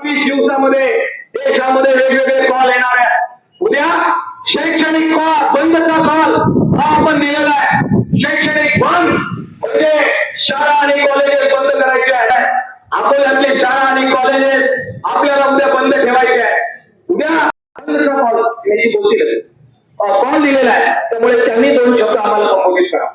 24 दिवसामध्ये देशामध्ये वेगवेगळे कॉल येणार आहे. उद्या शैक्षणिक कॉल बंदचा कॉल हा आपण दिलेला आहे. शैक्षणिक बंद म्हणजे शाळा आणि कॉलेजेस बंद करायचे आहे. अकोल्यातली शाळा आणि कॉलेजेस आपल्याला उद्या बंद ठेवायचे आहे. उद्या बंदचा कॉल याची बोलतील कॉल दिलेला आहे. त्यामुळे त्यांनी 2 शब्द आम्हाला संबोधित करा.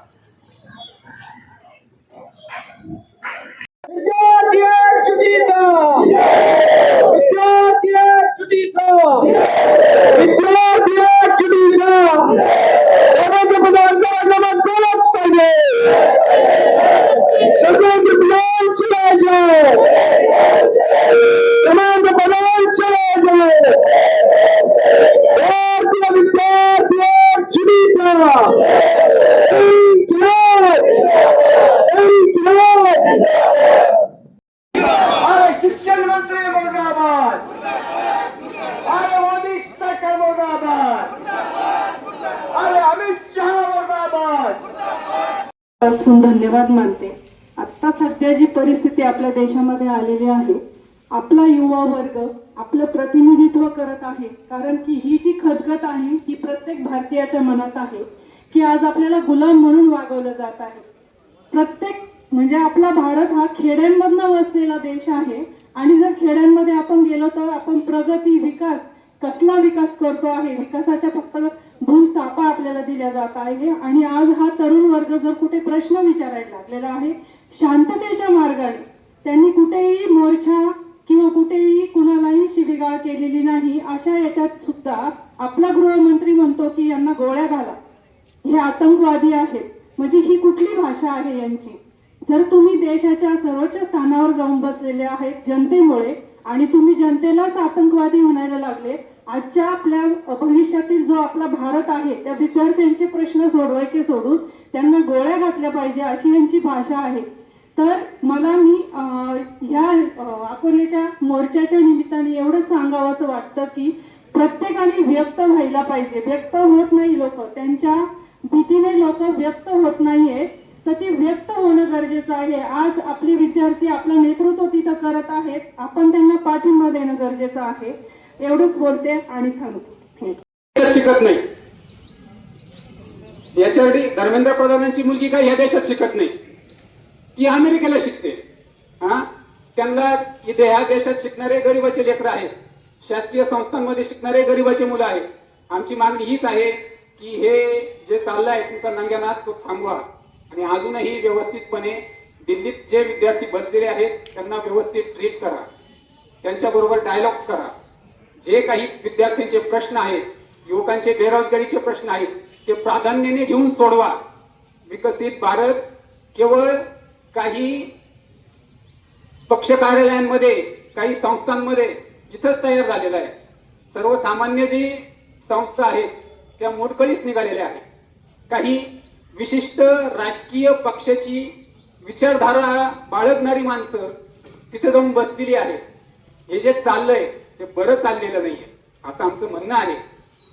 शिक्षण मंत्री मुर्दाबाद, अरे मोदी सरकार मुर्दाबाद, अरे अमित शहा मुर्दाबाद. धन्यवाद मानते. आता सध्या जी परिस्थिती आपल्या देशामध्ये आलेली आहे, आपला युवा वर्ग आपलं प्रतिनिधित्व करत आहे. कारण की ही जी खदगत आहे ही प्रत्येक भारतीयाच्या मनात आहे की आज आपल्याला गुलाम म्हणून वागवलं जात आहे. प्रत्येक म्हणजे आपला भारत हा खेड्यांमधनं वसलेला देश आहे आणि जर खेड्यांमध्ये आपण गेलो तर आपण प्रगती विकास कसला विकास करतो आहे, विकासाच्या फक्त भूल तापा आपल्याला दिल्या जात आहे. आणि आज हा तरुण वर्ग जर कुठे प्रश्न विचारायला लागलेला आहे शांततेच्या मार्गाने, त्यांनी कुठेही मोर्चा किंवा कुठेही कुणालाही शिवीगाळ केलेली नाही. अशा याच्यात सुद्धा आपला गृहमंत्री म्हणतो की यांना गोळ्या घाला, हे आतंकवादी आहेत. म्हणजे ही कुठली भाषा आहे यांची? जर तुम्ही देशाच्या सर्वोच्च स्थानावर जाऊन बसलेले आहेत जनतेमुळे आणि तुम्ही जनतेलाच आतंकवादी म्हणायला लागले, आजच्या आपल्या भविष्यातील जो आपला भारत आहे त्या विद्यार्थ्यांचे प्रश्न सोडवायचे सोडून त्यांना गोळ्या घातल्या पाहिजे अशी यांची भाषा आहे. तर मला मी ह्या अकोल्याच्या मोर्चाच्या निमित्ताने एवढंच सांगावंसं वाटतं की प्रत्येकाने व्यक्त व्हायला पाहिजे. व्यक्त होत नाही लोक, त्यांच्या भीतीने लोक व्यक्त होत नाहीये, तर ते व्यक्त होणं गरजेचं आहे. आज आपले विद्यार्थी आपलं नेतृत्व तिथं करत आहेत, आपण त्यांना पाठिंबा देणं गरजेचं आहे. एवढंच बोलते आणि थांबते. शिकत नाही याच्यासाठी धर्मेंद्र प्रधानांची मुलगी काय या देशात शिकत नाही, ती अमेरिकेला शिकते. त्यांना इथे ह्या देशात शिकणारे गरिबाचे लेकरं आहेत, शासकीय संस्थांमध्ये शिकणारे गरिबाचे मुलं आहेत. आमची मागणी हीच आहे की हे जे चाललंय तुमचा नंग्या नाच तो थांबवा आणि अजूनही व्यवस्थितपणे दिल्लीत जे विद्यार्थी बसलेले आहेत त्यांना व्यवस्थित ट्रीट करा, त्यांच्याबरोबर डायलॉग करा. जे काही विद्यार्थ्यांचे प्रश्न आहेत, युवकांचे बेरोजगारीचे प्रश्न आहेत, ते प्राधान्याने घेऊन सोडवा. विकसित भारत केवळ काही पक्ष कार्यालयांमध्ये, काही संस्थांमध्ये इथंच तयार झालेला आहे. सर्वसामान्य जी संस्था आहेत त्या मोडकळीस निघालेल्या आहेत. काही विशिष्ट राजकीय पक्षाची विचारधारा बाळगणारी माणसं तिथे जाऊन बसलेली आहेत. हे जे चाललंय ते बरं चाललेलं नाहीये असं आमचं म्हणणं आहे.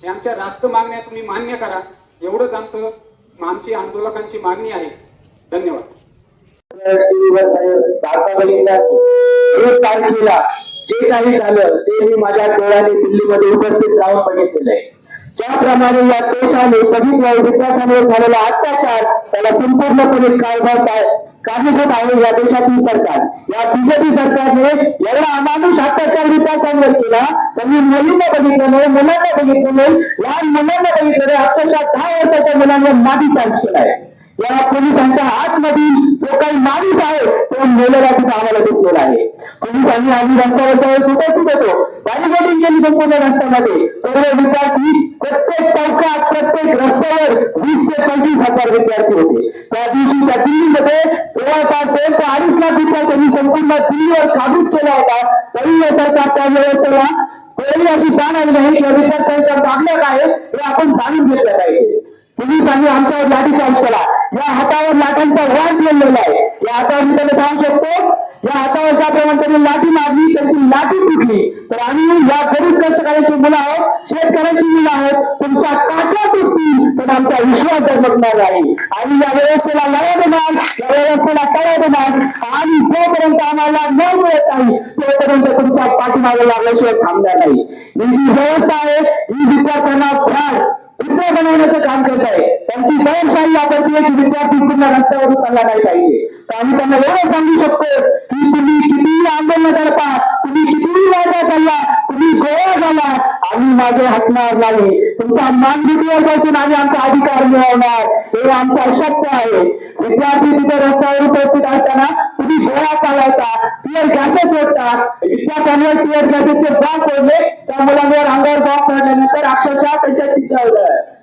हे आमच्या रास्त मागण्या तुम्ही मान्य करा, एवढंच आमची आंदोलकांची मागणी आहे. धन्यवाद. तारखेला जे काही झालं ते मी माझ्या डोळ्याने दिल्लीमध्ये उपस्थित राहून बघितलेलं आहे. ज्याप्रमाणे या देशाने बघितलं विद्यार्थ्यांवर झालेला अत्याचार त्याला संपूर्णपणे कारणीभूत आहे या देशातील सरकार. या बीजेपी सरकारने एवढा अमानुष अत्याचार विद्यार्थ्यांवर केला. त्यांनी मुलींना बघितलं नाही, मुलांना बघितलं नाही, लहान मुलांना बघितलं नाही, अक्षरशः 10 वर्षाच्या मुलांवर लाठी चार्ज केलाय. या पोलिसांच्या हातमधील जो काही माणूस आहे तो मेलेला तिथे आम्हाला दिसलेला आहे. पोलिसांनी आम्ही रस्त्यावरच्या उपस्थित होतो, बॅरिकेडिंग केली संपूर्ण रस्त्यामध्ये. सर्व विद्यार्थी प्रत्येक चौकात, प्रत्येक रस्त्यावर 20 ते 25 हजार विद्यार्थी होते. त्या दिवशी त्या दिल्लीमध्ये जवळपास 2.5 लाख विद्यार्थ्यांनी संपूर्ण दिल्लीवर काबूज केला होता. तरी या सरकार त्या व्यवस्थेला कोणी अशी जाणवली नाही की विद्यार्थ्यांच्या मागण्या काय हे आपण जाणून घेतलं पाहिजे. पोलिसांनी आमच्यावर लाठीचार्ज केला. या हातावर लाटांचा वाद गेलेला आहे. या हातावर मी त्यांना सांगू शकतो, या हातावर ज्याप्रमाणे त्यांनी लाठी मारली त्यांची लाठी तुटली. तुम्ही, तर आम्ही या गरीब कष्टकऱ्यांची मुलं आहोत, शेतकऱ्यांची मुलं आहोत. तुमच्या काट्या तुटतील पण आमचा विश्वास डगमगणार नाही. आणि या व्यवस्थेला लढा देणार, या व्यवस्थेला तडा देणार. आणि जोपर्यंत आम्हाला न्याय मिळत नाही तोपर्यंत तुमच्या पाठीमागे लागल्याशिवाय थांबणार नाही. ही जी व्यवस्था आहे ही विद्यार्थ्यांना भ्राड मित्र बनवण्याचं काम करत आहे. त्यांची दयशाही वापरते की विद्यार्थी पूर्ण रस्त्यावरून चालला नाही पाहिजे. तर आम्ही त्यांना एवढं सांगू शकतो की तुम्ही कितीही आंदोलन करता, तुम्ही कितीही वाटा चालला, तुम्ही गोळा झाला, आम्ही मागे हटणार नाही. तुमच्या मानगुटीवर बसून आम्ही आमचा अधिकार मिळवणार, हे आमचा शब्द आहे. विद्यार्थी तिथे रस्त्यावर उपस्थित असताना तुम्ही गोळा चालवता, टिअर गॅसेस सोडता. विद्यार्थ्यांवर टिअर गॅसेसचे बॉम्ब पडले, त्या मुलांवर अंगावर बॉम्ब पडल्यानंतर अक्षरशः त्यांच्या चित्रावर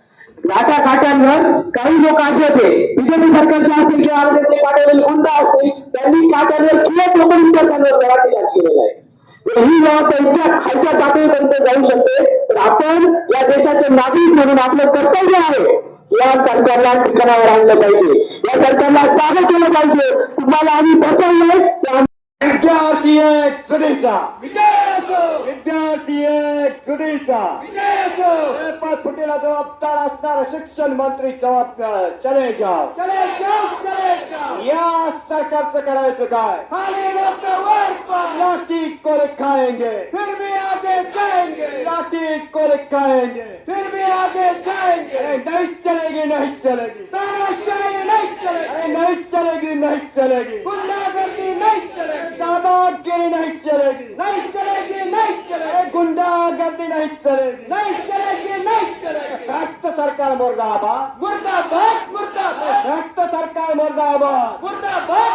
लाटा काट्यांवर काही लोक असे होते बीजेपी सरकारचे असतील किंवा आरएसएसचे पाठवलेले गुंड असतील, त्यांनी काट्यांवर किंवा लोकल विद्यार्थ्यांवर गळाचा केलेला आहे. ही व्यवस्था इतक्या खालच्या पातळीपर्यंत जाऊ शकते. तर आपण या देशाचे नागरिक म्हणून आपलं कर्तव्य आहे या सरकारला ठिकाणावर आणलं पाहिजे, या सरकारला जागा केलं पाहिजे. तुम्हाला आम्ही बसवलंय विद्यार्थी एक जुनीचा विद्यार्थी एक जुनीचा पेपर फुटीला जबाबदार असणारा शिक्षण मंत्री जबाबदार चले जाओ या सरकारचं करायचं काय? प्लास्टिक को खाएंगे फिर भी आगे जाएंगे, प्लास्टिक को खाएंगे फिर भी आगे जाएंगे. नहीं चलेगी नहीं चलेगी, तानाशाही नहीं चलेगी, नहीं चलेगी नहीं चलेगी, गुंडागर्दी नहीं चलेगी, दादागिरी नहीं चलेगी, नहीं चलेगी नहीं चलेगी, गुंडागर्दी नहीं चलेगी, नहीं चलेगी नहीं चलेगी. भ्रष्ट सरकार मुर्दाबाद मुर्दाबाद मुर्दाबाद, भ्रष्ट सरकार मुर्दाबाद मुर्दाबाद.